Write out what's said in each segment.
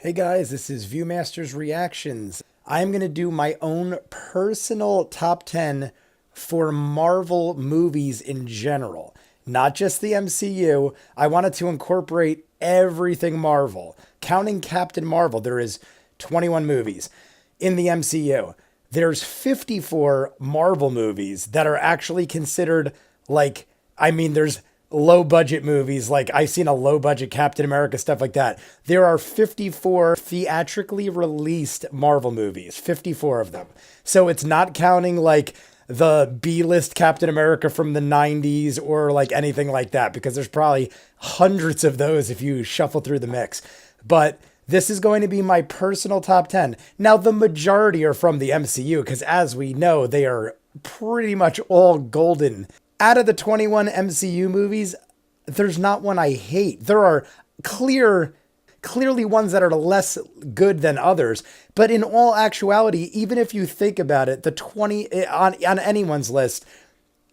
Hey guys, this is ViewMasters Reactions. I'm going to do my own personal top 10 for Marvel movies in general. Not just the MCU. I wanted to incorporate everything Marvel. Counting Captain Marvel, there is 21 movies in the MCU. There's 54 Marvel movies that are actually considered there's low budget movies. Like I've seen a low budget Captain America, stuff like that. There are 54 theatrically released Marvel movies, 54 of them. So it's not counting like the B-list Captain America from the 90s or like anything like that, because there's probably hundreds of those if you shuffle through the mix. But this is going to be my personal top 10. Now, the majority are from the MCU because, as we know, they are pretty much all golden. Out of the 21 MCU movies, there's not one I hate. There are clearly ones that are less good than others. But in all actuality, even if you think about it, the 20 on anyone's list,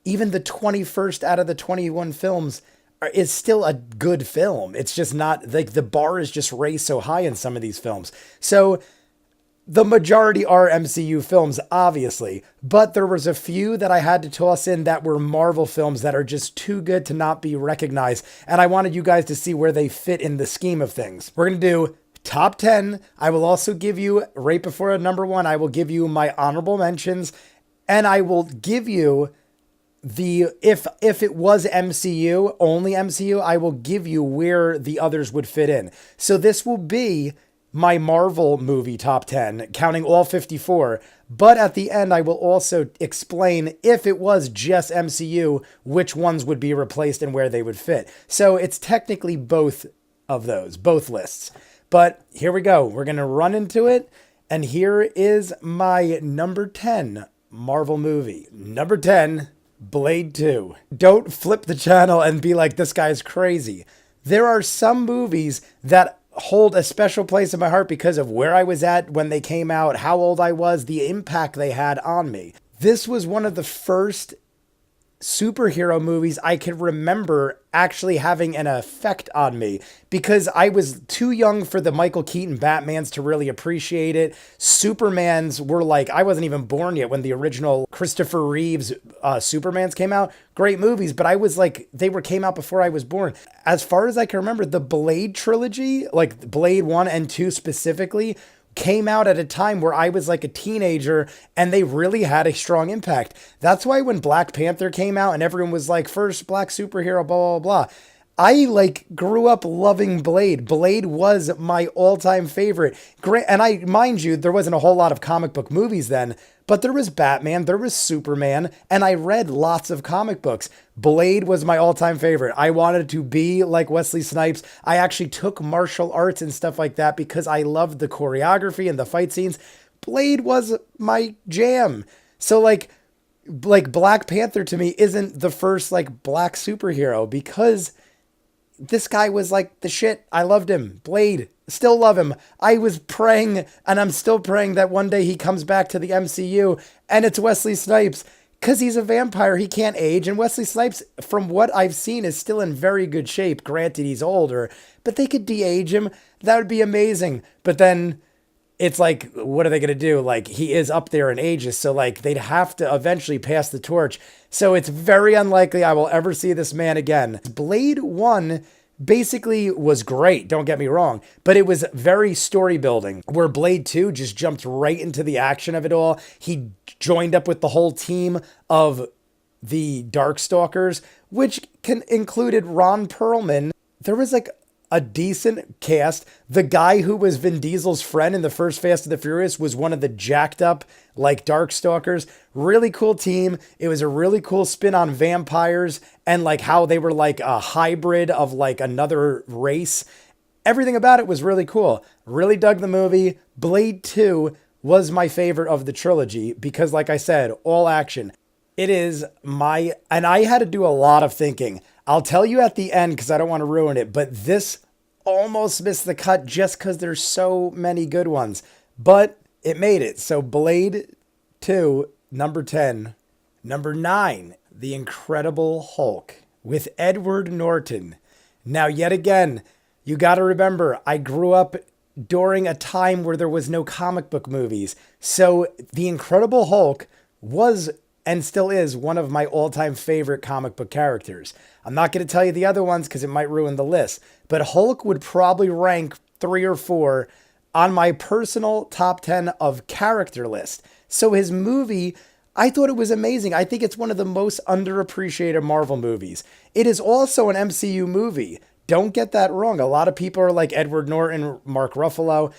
even the 21st out of the 21 films is still a good film. It's just not like the bar is just raised so high in some of these films. So the majority are MCU films, obviously, but there was a few that I had to toss in that were Marvel films that are just too good to not be recognized, and I wanted you guys to see where they fit in the scheme of things. We're going to do top 10. I will also give you, right before number one, I will give you my honorable mentions, and I will give you the, if it was MCU, only MCU, I will give you where the others would fit in. So this will be my Marvel movie top 10, counting all 54. But at the end, I will also explain, if it was just MCU, which ones would be replaced and where they would fit. So it's technically both of those, both lists. But here we go. We're going to run into it. And here is my number 10 Marvel movie. Number 10, Blade 2. Don't flip the channel and be like, this guy's crazy. There are some movies that hold a special place in my heart because of where I was at when they came out, how old I was, the impact they had on me. This was one of the first superhero movies I could remember actually having an effect on me, because I was too young for the Michael Keaton Batmans to really appreciate it. Supermans were like, I wasn't even born yet when the original Christopher Reeves Supermans came out. Great movies, but I was like, came out before I was born. As far as I can remember, the Blade trilogy, like Blade 1 and 2 specifically, came out at a time where I was like a teenager, and they really had a strong impact. That's why when Black Panther came out and everyone was like, first black superhero, blah, blah, blah, I like grew up loving Blade. Blade was my all-time favorite. And I, mind you, there wasn't a whole lot of comic book movies then, but there was Batman, there was Superman, and I read lots of comic books. Blade was my all-time favorite. I wanted to be like Wesley Snipes. I actually took martial arts and stuff like that because I loved the choreography and the fight scenes. Blade was my jam. So like Black Panther to me isn't the first like black superhero, because this guy was like the shit. I loved him. Blade. Still love him. I was praying, and I'm still praying, that one day he comes back to the MCU and it's Wesley Snipes, because he's a vampire. He can't age. And Wesley Snipes, from what I've seen, is still in very good shape. Granted, he's older, but they could de-age him. That would be amazing. But then it's like, what are they going to do? Like, he is up there in ages. So like they'd have to eventually pass the torch. So it's very unlikely I will ever see this man again. Blade 1 basically was great, don't get me wrong, but it was very story building, where Blade 2 just jumped right into the action of it all. He joined up with the whole team of the Darkstalkers, which included Ron Perlman. There was like a decent cast. The guy who was Vin Diesel's friend in the first Fast and the Furious was one of the jacked up like Darkstalkers. Really cool team. It was a really cool spin on vampires and like how they were like a hybrid of like another race. Everything about it was really cool. Really dug the movie. Blade 2 was my favorite of the trilogy because, like I said, all action. It is and I had to do a lot of thinking. I'll tell you at the end because I don't want to ruin it, but this almost missed the cut just because there's so many good ones. But it made it. So Blade 2, number 10. Number 9, The Incredible Hulk with Edward Norton. Now, yet again, you got to remember, I grew up during a time where there was no comic book movies. So The Incredible Hulk was and still is one of my all-time favorite comic book characters. I'm not going to tell you the other ones because it might ruin the list, but Hulk would probably rank 3 or 4 on my personal top 10 of character list. So his movie, I thought it was amazing. I think it's one of the most underappreciated Marvel movies. It is also an MCU movie. Don't get that wrong. A lot of people are like Edward Norton, Mark Ruffalo.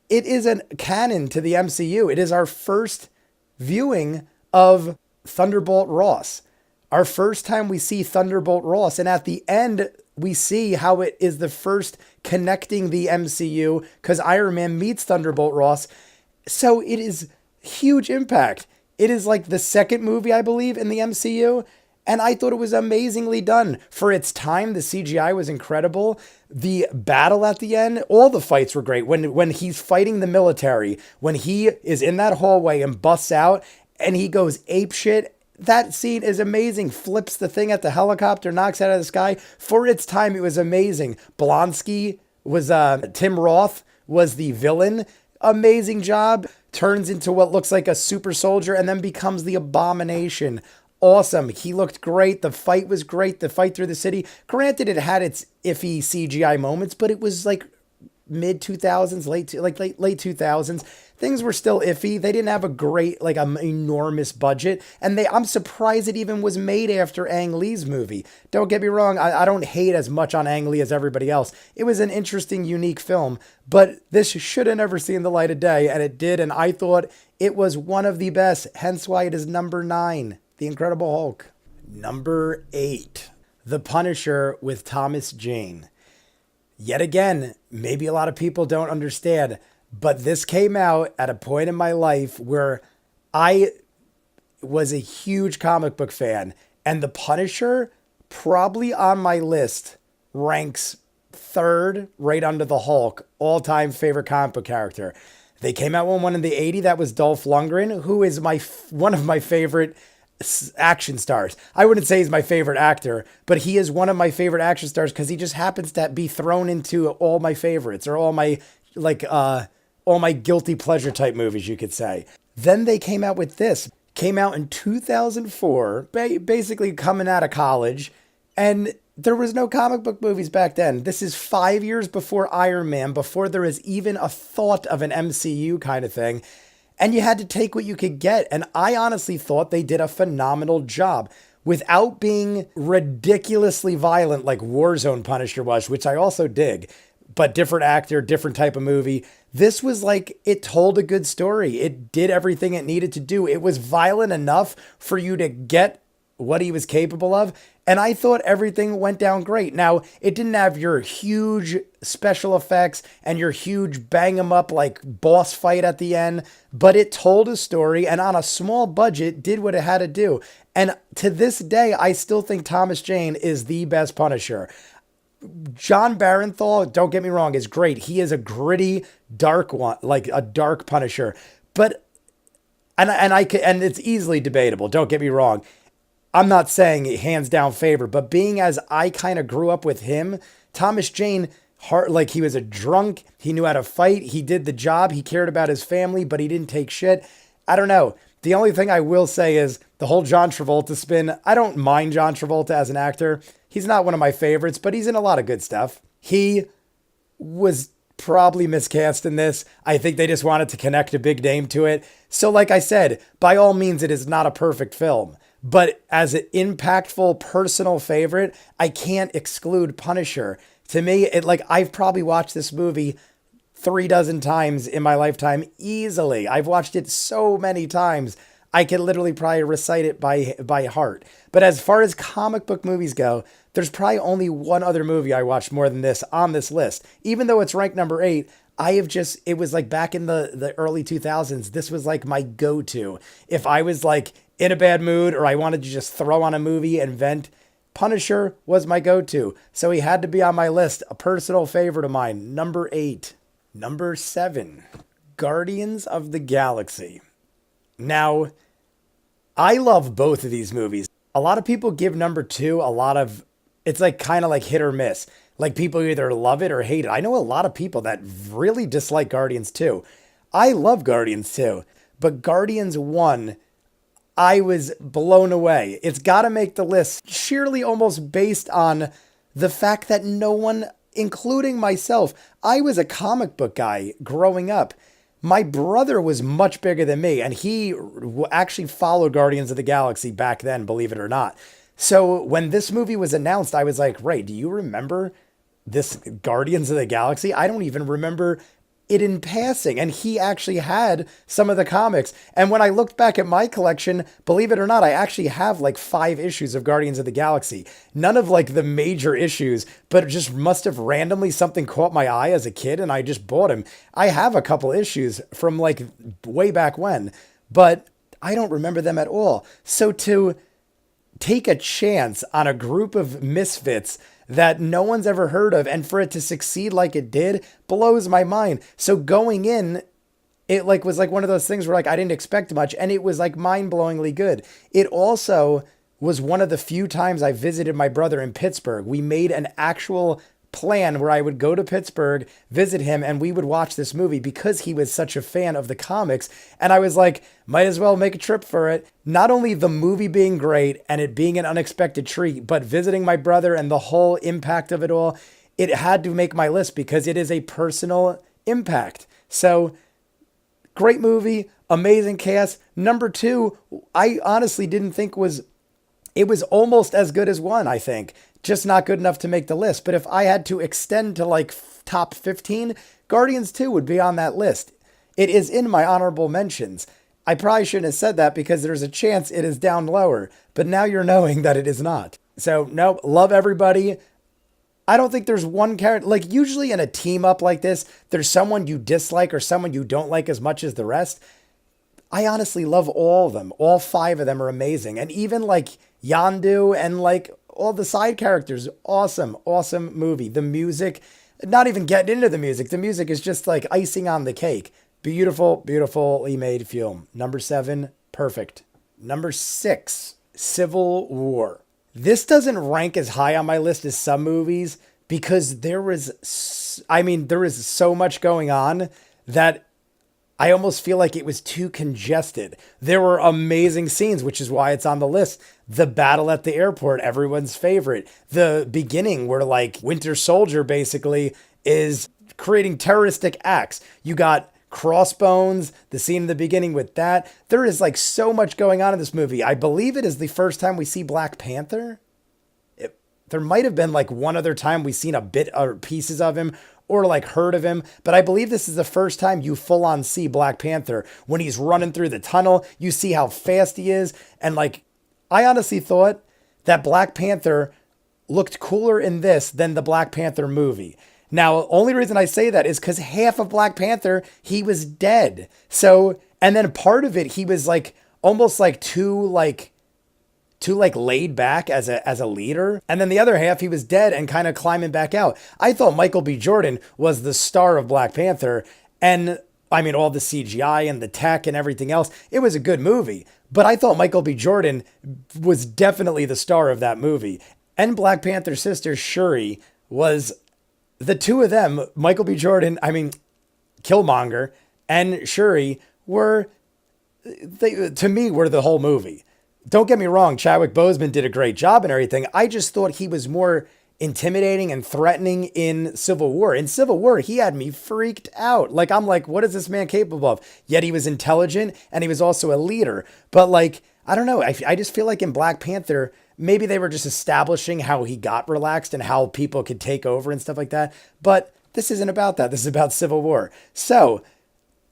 It is a canon to the MCU. It is our first viewing of Thunderbolt Ross. Our first time we see Thunderbolt Ross. And at the end, we see how it is the first connecting the MCU because Iron Man meets Thunderbolt Ross. So it is huge impact. It is like the second movie, I believe, in the MCU. And I thought it was amazingly done. For its time, the CGI was incredible. The battle at the end, all the fights were great. When he's fighting the military, when he is in that hallway and busts out and he goes apeshit, that scene is amazing. Flips the thing at the helicopter, knocks it out of the sky. For its time, it was amazing. Blonsky was, Tim Roth was the villain. Amazing job. Turns into what looks like a super soldier and then becomes the Abomination. Awesome. He looked great. The fight was great. The fight through the city. Granted, it had its iffy CGI moments, but it was like mid 2000s, late 2000s. Things were still iffy. They didn't have a great, like an enormous budget. And I'm surprised it even was made after Ang Lee's movie. Don't get me wrong. I don't hate as much on Ang Lee as everybody else. It was an interesting, unique film, but this should have never seen the light of day. And it did. And I thought it was one of the best. Hence why it is number 9. The Incredible Hulk. Number 8, The Punisher with Thomas Jane. Yet again, maybe a lot of people don't understand, but this came out at a point in my life where I was a huge comic book fan, and The Punisher, probably on my list, ranks 3rd, right under the Hulk, all-time favorite comic book character. They came out with one in the 80s, that was Dolph Lundgren, who is one of my favorite action stars. I wouldn't say he's my favorite actor, but he is one of my favorite action stars because he just happens to be thrown into all my favorites or all my guilty pleasure type movies, you could say. Then they came out with this. Came out in 2004, basically coming out of college, and there was no comic book movies back then. This is 5 years before Iron Man, before there was even a thought of an MCU kind of thing. And you had to take what you could get. And I honestly thought they did a phenomenal job without being ridiculously violent like Warzone Punisher was, which I also dig, but different actor, different type of movie. This was like, it told a good story. It did everything it needed to do. It was violent enough for you to get what he was capable of. And I thought everything went down great. Now, it didn't have your huge special effects and your huge bang 'em up like boss fight at the end, but it told a story and on a small budget did what it had to do. And to this day, I still think Thomas Jane is the best Punisher. John Barenthal, don't get me wrong, is great. He is a gritty, dark one, like a dark Punisher. But and it's easily debatable, don't get me wrong. I'm not saying hands down favorite, but being as I kind of grew up with him, Thomas Jane, like he was a drunk, he knew how to fight, he did the job, he cared about his family, but he didn't take shit. I don't know. The only thing I will say is the whole John Travolta spin. I don't mind John Travolta as an actor. He's not one of my favorites, but he's in a lot of good stuff. He was probably miscast in this. I think they just wanted to connect a big name to it. So like I said, by all means, it is not a perfect film. But as an impactful personal favorite, I can't exclude Punisher. To me, I've probably watched this movie 36 times in my lifetime easily. I've watched it so many times. I could literally probably recite it by heart. But as far as comic book movies go, there's probably only one other movie I watched more than this on this list. Even though it's ranked number 8, it was like back in the early 2000s, this was like my go-to. If I was like in a bad mood or I wanted to just throw on a movie and vent, Punisher was my go-to. So he had to be on my list. A personal favorite of mine. Number 8. Number 7. Guardians of the Galaxy. Now, I love both of these movies. A lot of people give number 2 a lot of It's like kind of like hit or miss. Like people either love it or hate it. I know a lot of people that really dislike Guardians 2. I love Guardians 2, but Guardians 1, I was blown away. It's got to make the list sheerly almost based on the fact that no one, including myself, I was a comic book guy growing up. My brother was much bigger than me, and he actually followed Guardians of the Galaxy back then, believe it or not. So when this movie was announced, I was like, Ray, do you remember this Guardians of the Galaxy? I don't even remember it in passing. And he actually had some of the comics. And when I looked back at my collection, believe it or not, I actually have like 5 issues of Guardians of the Galaxy. None of like the major issues, but it just must have randomly something caught my eye as a kid and I just bought him. I have a couple issues from like way back when, but I don't remember them at all. So to take a chance on a group of misfits that no one's ever heard of and for it to succeed like it did blows my mind. So going in, it like was like one of those things where like I didn't expect much and it was like mind-blowingly good. It also was one of the few times I visited my brother in Pittsburgh. We made an actual plan where I would go to Pittsburgh, visit him, and we would watch this movie because he was such a fan of the comics. And I was like, might as well make a trip for it. Not only the movie being great and it being an unexpected treat, but visiting my brother and the whole impact of it all, it had to make my list because it is a personal impact. So great movie, amazing cast. Number 2, I honestly didn't think it was almost as good as 1, I think. Just not good enough to make the list. But if I had to extend to like top 15, Guardians 2 would be on that list. It is in my honorable mentions. I probably shouldn't have said that because there's a chance it is down lower. But now you're knowing that it is not. So, nope, love everybody. I don't think there's one character. Like usually in a team up like this, there's someone you dislike or someone you don't like as much as the rest. I honestly love all of them. All 5 of them are amazing. And even like Yandu and like all the side characters, awesome movie. The music, not even getting into the music. The music is just like icing on the cake. Beautifully made film. Number 7, perfect. Number 6, Civil War. This doesn't rank as high on my list as some movies because there was so much going on that I almost feel like it was too congested. There were amazing scenes, which is why it's on the list. The battle at the airport, everyone's favorite. The beginning where like Winter Soldier basically is creating terroristic acts. You got Crossbones, the scene in the beginning with that. There is like so much going on in this movie. I believe it is the first time we see Black Panther. There might have been like one other time we've seen a bit or pieces of him or like heard of him, but I believe this is the first time you full on see Black Panther. When he's running through the tunnel, you see how fast he is. And like, I honestly thought that Black Panther looked cooler in this than the Black Panther movie. Now, only reason I say that is because half of Black Panther, he was dead. So, and then part of it, he was like, almost like too laid back as a leader. And then the other half, he was dead and kind of climbing back out. I thought Michael B. Jordan was the star of Black Panther. And I mean, all the CGI and the tech and everything else, it was a good movie. But I thought Michael B. Jordan was definitely the star of that movie. And Black Panther's sister, Shuri, was the two of them, Michael B. Jordan, Killmonger and Shuri to me, were the whole movie. Don't get me wrong, Chadwick Boseman did a great job and everything. I just thought he was more intimidating and threatening in Civil War. In Civil War, he had me freaked out. Like, I'm like, what is this man capable of? Yet he was intelligent and he was also a leader. But like, I don't know. I just feel like in Black Panther, maybe they were just establishing how he got relaxed and how people could take over and stuff like that. But this isn't about that. This is about Civil War. So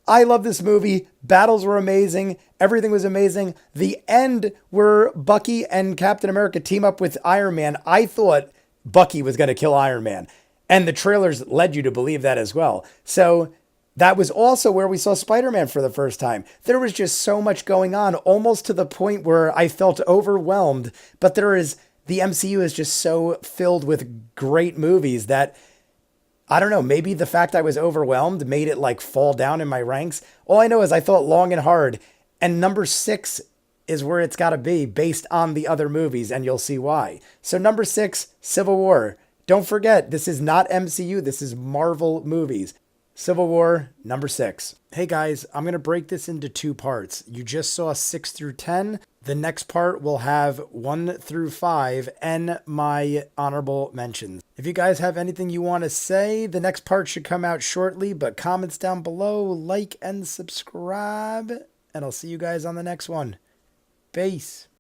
I love this movie. Battles were amazing. Everything was amazing. The end where Bucky and Captain America team up with Iron Man. I thought Bucky was going to kill Iron Man. And the trailers led you to believe that as well. So that was also where we saw Spider-Man for the first time. There was just so much going on, almost to the point where I felt overwhelmed. But the MCU is just so filled with great movies that, I don't know, maybe the fact I was overwhelmed made it like fall down in my ranks. All I know is I thought long and hard. And number 6 is where it's got to be based on the other movies, and you'll see why. So number 6, Civil War. Don't forget, this is not MCU, this is Marvel movies. Civil War, number 6. Hey guys, I'm going to break this into 2 parts. You just saw 6 through 10. The next part will have 1 through 5 and my honorable mentions. If you guys have anything you want to say, the next part should come out shortly, but comments down below, like and subscribe, and I'll see you guys on the next one. Peace.